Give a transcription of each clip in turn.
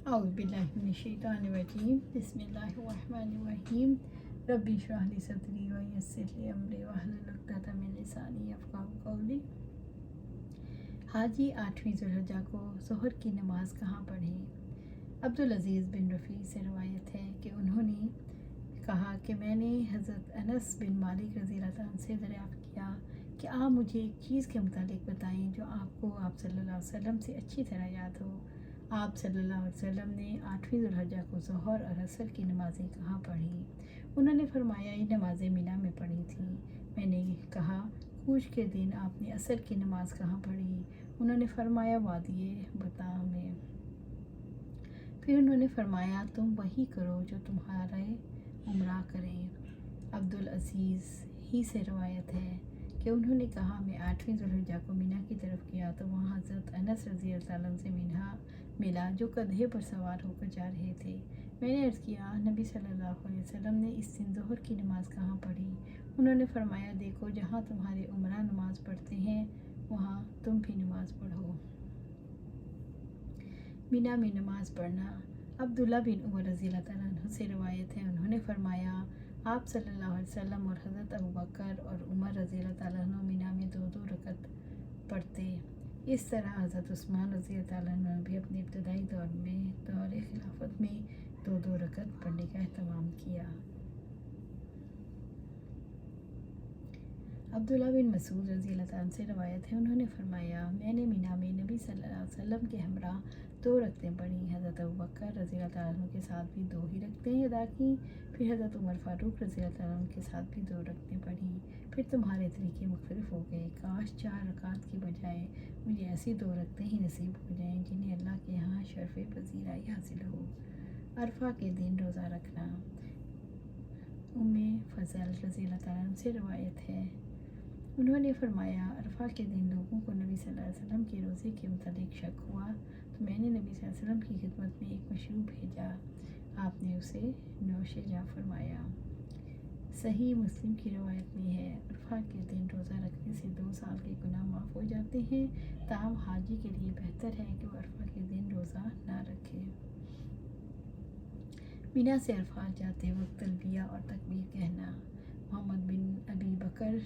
اعوذ باللہ من الشیطان الرجیم بسم اللہ الرحمن الرحیم ربی اشرح لی صدری ویسر لی امری واحلل عقدۃ من لسانی یفقہوا قولی۔ حاجی 8ویں ذوالحجہ کو ظہر کی نماز کہاں پڑھیں؟ عبدالعزیز بن رفیع سے روایت ہے کہ انہوں نے کہا کہ میں نے حضرت انس بن مالک رضی اللہ عنہ سے دریافت کیا کہ آپ مجھے ایک چیز کے متعلق بتائیں جو آپ کو آپ صلی اللہ علیہ وسلم سے اچھی طرح یاد ہو۔ آپ صلی اللہ علیہ وسلم نے 8ویں ذوالحجہ کو ظہر اور عصر کی نمازیں کہاں پڑھیں؟ انہوں نے فرمایا یہ نمازیں مینا میں پڑھی تھیں۔ میں نے کہا کوچ کے دن آپ نے عصر کی نماز کہاں پڑھی؟ انہوں نے فرمایا وادی بطاح میں۔ پھر انہوں نے فرمایا تم وہی کرو جو تمہارے عمرہ کریں۔ عبدالعزیز ہی سے روایت ہے کہ انہوں نے کہا میں 8ویں ذوالحجہ کو مینا کی طرف گیا تو وہاں حضرت انس رضی اللہ عنہ سے ملا جو گدھے پر سوار ہو کر جا رہے تھے۔ میں نے عرض کیا نبی صلی اللہ علیہ وسلم نے اس دن ظہر کی نماز کہاں پڑھی؟ انہوں نے فرمایا دیکھو جہاں تمہارے عمرہ نماز پڑھتے ہیں وہاں تم بھی نماز پڑھو۔ مینا میں نماز پڑھنا۔ عبداللہ بن عمر رضی اللہ عنہ سے روایت ہے انہوں نے فرمایا آپ صلی اللہ علیہ وسلم اور حضرت ابوبکر اور عمر رضی اللہ عنہ مینا میں 2 رکعت پڑھتے۔ اس طرح حضرت عثمان رضی اللہ عنہ بھی اپنے ابتدائی دور خلافت میں 2 رکعت پڑھنے کا اہتمام کیا۔ عبداللہ بن مسعود رضی اللہ عنہ سے روایت ہے انہوں نے فرمایا میں نے مینا میں نبی صلی اللہ علیہ وسلم کے ہمراہ 2 رکعتیں پڑھیں۔ حضرت ابوبکر رضی اللہ عنہ کے ساتھ بھی 2 ہی رکعتیں ادا کیں، پھر حضرت عمر فاروق رضی اللہ عنہ کے ساتھ بھی 2 رکعتیں پڑھیں۔ پھر تمہارے طریقے مختلف ہو گئے، کاش 4 رکعات کی بجائے مجھے ایسی 2 رکعتیں ہی نصیب ہو جائیں جنہیں اللہ کے ہاں شرف پذیرائی حاصل ہو۔ عرفہ کے دن روزہ رکھنا۔ ام فضل رضی اللہ عنہ سے روایت ہے انہوں نے فرمایا عرفہ کے دن لوگوں کو نبی صلی اللہ علیہ وسلم کے روزے کے متعلق شک ہوا تو میں نے نبی صلی اللہ علیہ وسلم کی خدمت میں ایک مشروب بھیجا، آپ نے اسے نوش جاں فرمایا۔ صحیح مسلم کی روایت میں ہے عرفہ کے دن روزہ رکھنے سے 2 سال کے گناہ معاف ہو جاتے ہیں، تاہم حاجی کے لیے بہتر ہے کہ وہ عرفہ کے دن روزہ نہ رکھے۔ مینا سے عرفات جاتے وقت تلبیہ اور تکبیر کہنا۔ محمد بن ابی بکر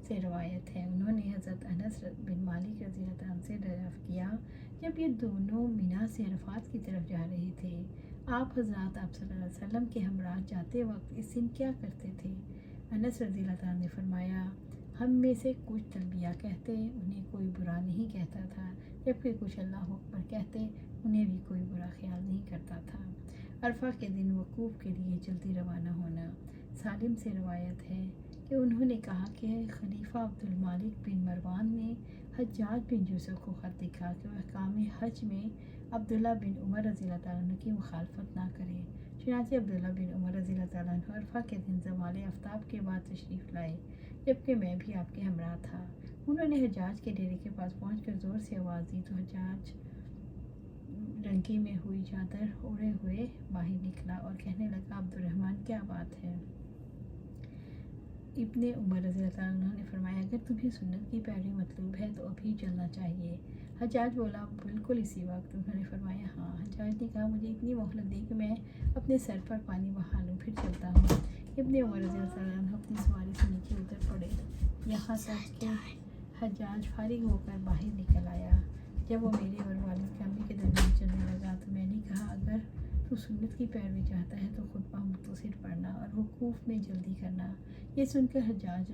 سے روایت ہے انہوں نے حضرت انس بن مالک رضی اللہ عنہ سے دریافت کیا جب یہ دونوں مینا سے عرفات کی طرف جا رہے تھے آپ حضرات آپ صلی اللہ علیہ وسلم کے ہمراہ جاتے وقت اس دن کیا کرتے تھے؟ انس رضی اللہ عنہ نے فرمایا ہم میں سے کچھ تلبیہ کہتے انہیں کوئی برا نہیں کہتا تھا، جبکہ کچھ اللہ اکبر کہتے انہیں بھی کوئی برا خیال نہیں کرتا تھا۔ عرفہ کے دن وقوف کے لیے جلدی روانہ ہونا۔ سالم سے روایت ہے کہ انہوں نے کہا کہ خلیفہ عبد المالک بن مروان نے حجاج بن یوسف کو خط لکھا کہ وہ احکام حج میں عبداللہ بن عمر رضی اللہ عنہ کی مخالفت نہ کرے۔ چنانچہ عبداللہ بن عمر رضی اللہ عنہ عرفہ کے دن زوال آفتاب کے بعد تشریف لائے، جبکہ میں بھی آپ کے ہمراہ تھا۔ انہوں نے حجاج کے ڈیرے کے پاس پہنچ کر زور سے آواز دی تو حجاج رنگی میں ہوئی چادر اوڑھے ہوئے باہر نکلا اور کہنے لگا عبد الرحمن کیا بات ہے؟ ابن عمر رضی اللہ عنہ نے فرمایا اگر تمہیں سنت کی پیروی مطلوب ہے تو ابھی چلنا چاہیے۔ حجاج بولا بالکل اسی وقت؟ انہوں نے فرمایا ہاں۔ حجاج نے کہا مجھے اتنی مہلت دی کہ میں اپنے سر پر پانی بہا لوں پھر چلتا ہوں۔ ابن عمر رضی اللہ عنہ اپنی سواری سے نیچے اتر پڑے یہاں تک کہ حجاج فارغ ہو کر باہر نکل آیا۔ جب وہ میرے اور والد کے امی کے درمیان چلنے لگا تو میں نے کہا اگر تو سنت کی پیروی چاہتا ہے تو خطبہ مختصر پڑھنا اور وقوف میں جلدی کرنا۔ یہ سن کر حجاج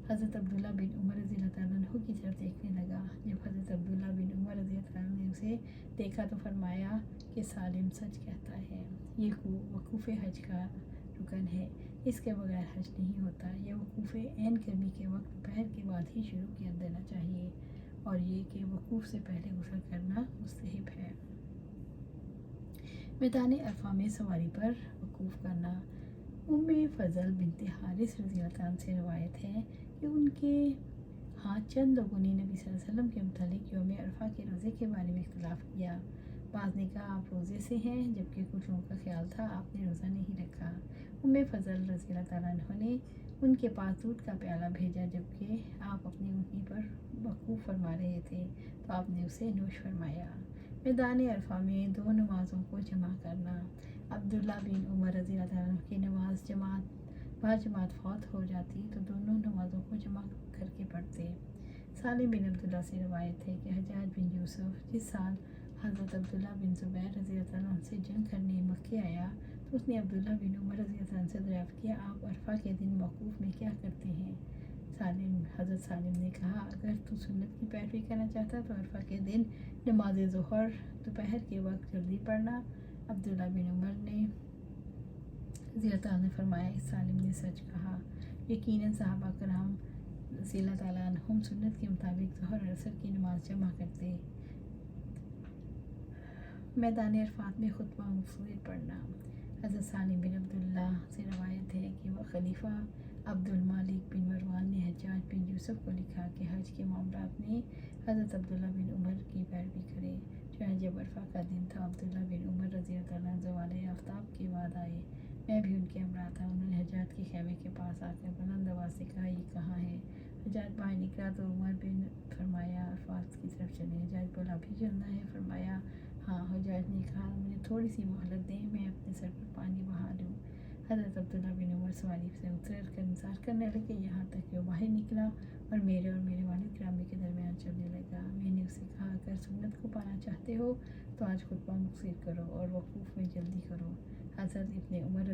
حضرت عبداللہ بن عمر رضی اللہ عنہ کی طرف دیکھنے لگا۔ جب حضرت عبداللہ بن عمر رضی اللہ عنہ نے اسے دیکھا تو فرمایا کہ سالم سچ کہتا ہے، یہ وقوف حج کا رکن ہے، اس کے بغیر حج نہیں ہوتا۔ یہ وقوف عین گرمی کے وقت دوپہر کے بعد ہی شروع کیا دینا چاہیے اور یہ کہ وقوف سے پہلے غسل کرنا مستحب ہے۔ میدان عرفہ میں سواری پر وقوف کرنا۔ ام فضل بنت حارث رضی اللہ عنہ سے روایت ہے کہ ان کے ہاں چند لوگوں نے نبی صلی اللہ علیہ وسلم کے متعلق یوم عرفہ کے روزے کے بارے میں اختلاف کیا۔ بعض نے کہا آپ روزے سے ہیں، جبکہ کچھ لوگوں کا خیال تھا آپ نے روزہ نہیں رکھا۔ ام فضل رضی اللہ عنہ نے ان کے پاس دودھ کا پیالہ بھیجا جبکہ آپ اپنی اونٹنی پر وقوف فرما رہے تھے تو آپ نے اسے نوش فرمایا۔ میدان عرفہ میں دو نمازوں کو جمع کرنا۔ عبداللہ بن عمر رضی اللہ عنہ کی نماز باجماعت فوت ہو جاتی تو دونوں نمازوں کو جمع کر کے پڑھتے۔ سالم بن عبداللہ سے روایت ہے کہ حجاج بن یوسف جس سال حضرت عبداللہ بن زبیر رضی اللہ عنہ سے جنگ کرنے مکے آیا تو اس نے عبداللہ بن عمر رضی اللہ عنہ سے دریافت کیا، آپ عرفہ کے دن موقوف میں کیا کرتے ہیں؟ حضرت سالم نے کہا، اگر تو سنت کی پیروی کرنا چاہتا تو عرفہ کے دن نماز ظہر دوپہر کے وقت جلدی پڑھنا۔ عبداللہ بن عمر نے رضی اللہ عنہ نے فرمایا، اس سالم نے سچ کہا، یقیناً صحابہ کرام رضی اللہ تعالیٰ عنہم سنت کے مطابق ظہر اور عصر کی نماز جمع کرتے۔ میدان عرفات میں خطبہ مقصود پڑھنا۔ حضرت سالم بن عبداللہ سے روایت ہے کہ وہ خلیفہ عبد المالک بن مروان نے حجاج بن یوسف کو لکھا کہ حج کے معاملات میں حضرت عبداللہ بن عمر کی پیروی کرے۔ چنانچہ جب عرفہ کا دن تھا، عبداللہ بن عمر رضی اللہ عنہ زوال آفتاب کے بعد آئے، میں بھی ان کے ہمراہ تھا۔ انہوں نے حجاج کے خیمے کے پاس آ کر بلند آواز سے کہا، یہ کہاں ہے؟ حجاج باہر نکلا تو عمر بن فرمایا، عرفات کی طرف چلیں۔ حجاج بولا، ابھی چلنا ہے؟ فرمایا، ہاں۔ حجاج نے کہا، مجھے تھوڑی سی مہلت دیں، میں اپنے سر پر پانی بہا لوں۔ حضرت عبداللہ بن عمر سواری سے اتر کر انتظار کرنے لگے، یہاں تک کہ وہ باہر نکلا اور میرے والد گرامی کے درمیان چلنے لگا۔ میں نے اسے کہا، اگر سنت کو پانا چاہتے ہو تو آج خطبہ مقصر کرو اور وقوف میں جلدی کرو۔ حضرت ابن عمر